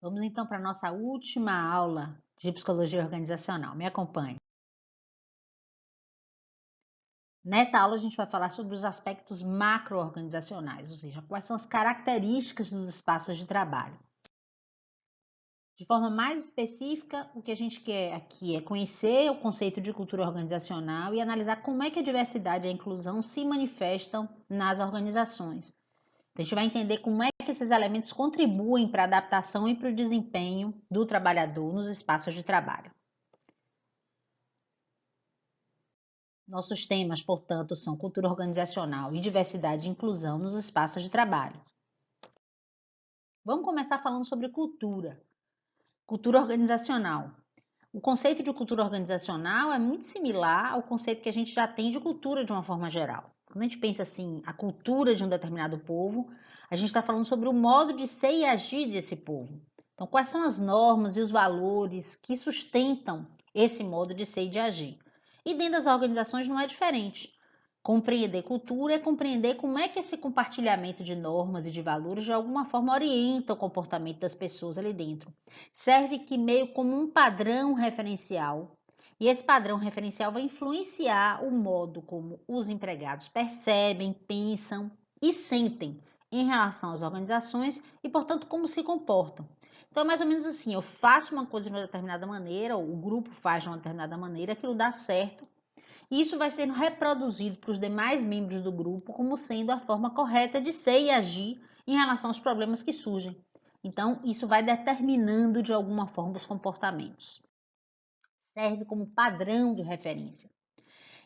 Vamos então para a nossa última aula de psicologia organizacional. Me acompanhe. Nessa aula a gente vai falar sobre os aspectos macro-organizacionais, ou seja, quais são as características dos espaços de trabalho. De forma mais específica, o que a gente quer aqui é conhecer o conceito de cultura organizacional e analisar como é que a diversidade e a inclusão se manifestam nas organizações. A gente vai entender como é que esses elementos contribuem para a adaptação e para o desempenho do trabalhador nos espaços de trabalho. Nossos temas, portanto, são cultura organizacional e diversidade e inclusão nos espaços de trabalho. Vamos começar falando sobre cultura. Cultura organizacional. O conceito de cultura organizacional é muito similar ao conceito que a gente já tem de cultura de uma forma geral. Quando a gente pensa assim, a cultura de um determinado povo, a gente está falando sobre o modo de ser e agir desse povo. Então, quais são as normas e os valores que sustentam esse modo de ser e de agir? E dentro das organizações não é diferente. Compreender cultura é compreender como é que esse compartilhamento de normas e de valores de alguma forma orienta o comportamento das pessoas ali dentro. Serve que meio como um padrão referencial, e esse padrão referencial vai influenciar o modo como os empregados percebem, pensam e sentem em relação às organizações e, portanto, como se comportam. Então, é mais ou menos assim, eu faço uma coisa de uma determinada maneira, ou o grupo faz de uma determinada maneira, aquilo dá certo, e isso vai sendo reproduzido para os demais membros do grupo como sendo a forma correta de ser e agir em relação aos problemas que surgem. Então, isso vai determinando de alguma forma os comportamentos. Serve como padrão de referência.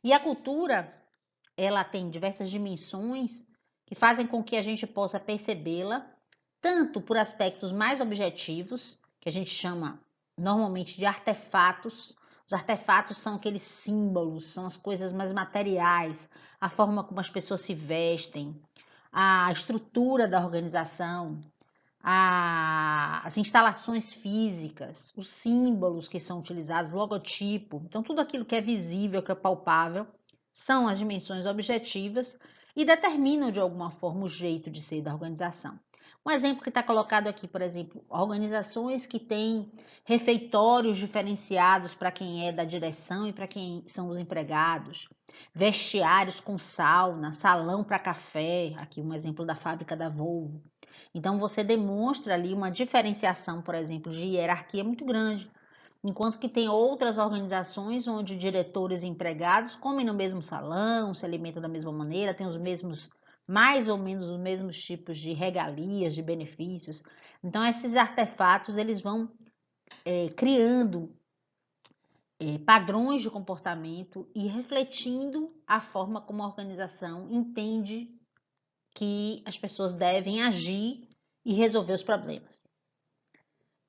E a cultura, ela tem diversas dimensões que fazem com que a gente possa percebê-la, tanto por aspectos mais objetivos, que a gente chama normalmente de artefatos. Os artefatos são aqueles símbolos, são as coisas mais materiais, a forma como as pessoas se vestem, a estrutura da organização, as instalações físicas, os símbolos que são utilizados, logotipo. Então, tudo aquilo que é visível, que é palpável, são as dimensões objetivas e determinam de alguma forma o jeito de ser da organização. Um exemplo que está colocado aqui, por exemplo, organizações que têm refeitórios diferenciados para quem é da direção e para quem são os empregados, vestiários com sauna, salão para café, aqui um exemplo da fábrica da Volvo. Então você demonstra ali uma diferenciação, por exemplo, de hierarquia muito grande. Enquanto que tem outras organizações onde diretores e empregados comem no mesmo salão, se alimentam da mesma maneira, têm os mesmos, mais ou menos os mesmos tipos de regalias, de benefícios. Então esses artefatos eles vão criando padrões de comportamento e refletindo a forma como a organização entende que as pessoas devem agir e resolver os problemas.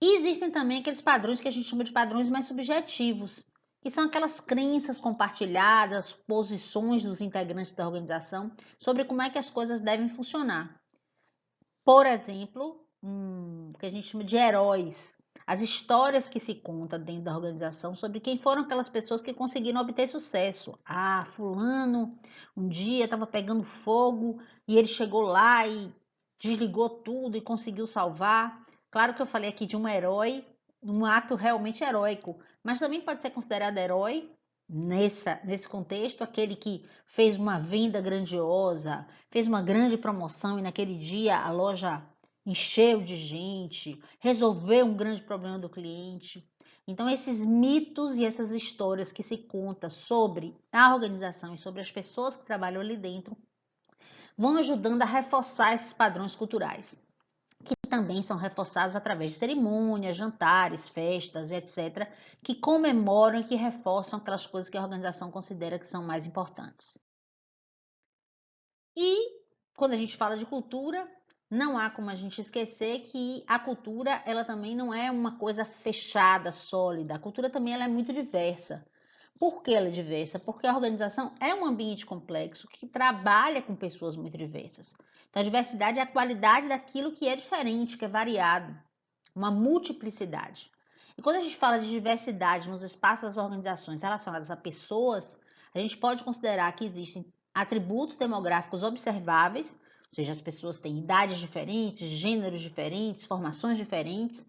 E existem também aqueles padrões que a gente chama de padrões mais subjetivos, que são aquelas crenças compartilhadas, posições dos integrantes da organização sobre como é que as coisas devem funcionar. Por exemplo, o que a gente chama de heróis, as histórias que se contam dentro da organização sobre quem foram aquelas pessoas que conseguiram obter sucesso. Ah, fulano um dia estava pegando fogo e ele chegou lá e desligou tudo e conseguiu salvar. Claro que eu falei aqui de um herói, um ato realmente heróico, mas também pode ser considerado herói nesse contexto, aquele que fez uma venda grandiosa, fez uma grande promoção e naquele dia a loja encheu de gente, resolveu um grande problema do cliente. Então, esses mitos e essas histórias que se conta sobre a organização e sobre as pessoas que trabalham ali dentro vão ajudando a reforçar esses padrões culturais, que também são reforçados através de cerimônias, jantares, festas, etc., que comemoram e que reforçam aquelas coisas que a organização considera que são mais importantes. E quando a gente fala de cultura, não há como a gente esquecer que a cultura, ela também não é uma coisa fechada, sólida. A cultura também ela é muito diversa. Por que ela é diversa? Porque a organização é um ambiente complexo que trabalha com pessoas muito diversas. Então, a diversidade é a qualidade daquilo que é diferente, que é variado, uma multiplicidade. E quando a gente fala de diversidade nos espaços das organizações relacionadas a pessoas, a gente pode considerar que existem atributos demográficos observáveis, ou seja, as pessoas têm idades diferentes, gêneros diferentes, formações diferentes,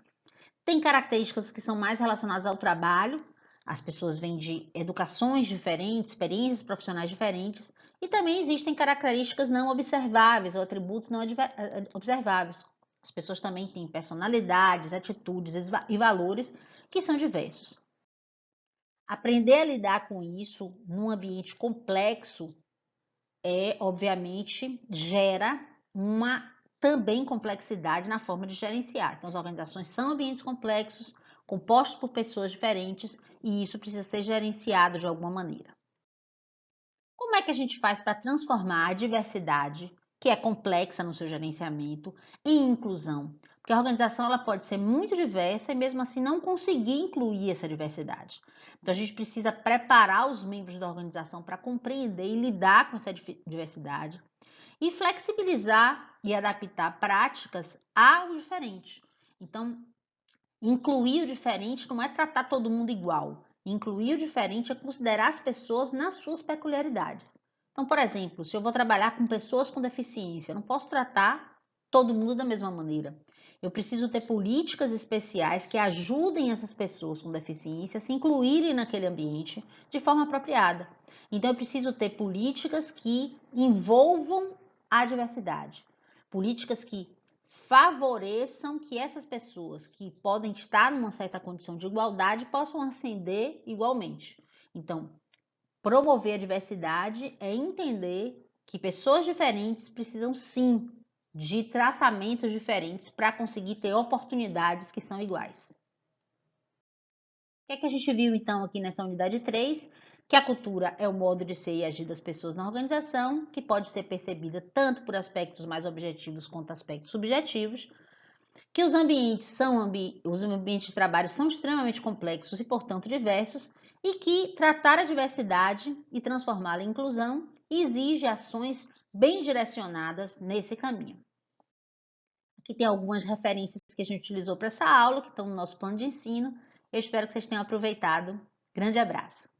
Tem características que são mais relacionadas ao trabalho, as pessoas vêm de educações diferentes, experiências profissionais diferentes, e também existem características não observáveis ou atributos não observáveis. As pessoas também têm personalidades, atitudes e valores que são diversos. Aprender a lidar com isso num ambiente complexo obviamente, gera uma também complexidade na forma de gerenciar. Então, as organizações são ambientes complexos, compostos por pessoas diferentes, e isso precisa ser gerenciado de alguma maneira. Como é que a gente faz para transformar a diversidade, que é complexa no seu gerenciamento, em inclusão? Porque a organização ela pode ser muito diversa e mesmo assim não conseguir incluir essa diversidade. Então a gente precisa preparar os membros da organização para compreender e lidar com essa diversidade e flexibilizar e adaptar práticas ao diferente. Então, incluir o diferente não é tratar todo mundo igual. Incluir o diferente é considerar as pessoas nas suas peculiaridades. Então, por exemplo, se eu vou trabalhar com pessoas com deficiência, eu não posso tratar todo mundo da mesma maneira. Eu preciso ter políticas especiais que ajudem essas pessoas com deficiência a se incluírem naquele ambiente de forma apropriada. Então, eu preciso ter políticas que envolvam a diversidade, políticas que favoreçam que essas pessoas que podem estar numa certa condição de igualdade possam ascender igualmente. Então, promover a diversidade é entender que pessoas diferentes precisam sim de tratamentos diferentes para conseguir ter oportunidades que são iguais. O que é que a gente viu então aqui nessa unidade 3? Que a cultura é o modo de ser e agir das pessoas na organização, que pode ser percebida tanto por aspectos mais objetivos quanto aspectos subjetivos, que os ambientes de trabalho são extremamente complexos e, portanto, diversos, e que tratar a diversidade e transformá-la em inclusão exige ações bem direcionadas nesse caminho. Aqui tem algumas referências que a gente utilizou para essa aula, que estão no nosso plano de ensino. Eu espero que vocês tenham aproveitado. Grande abraço!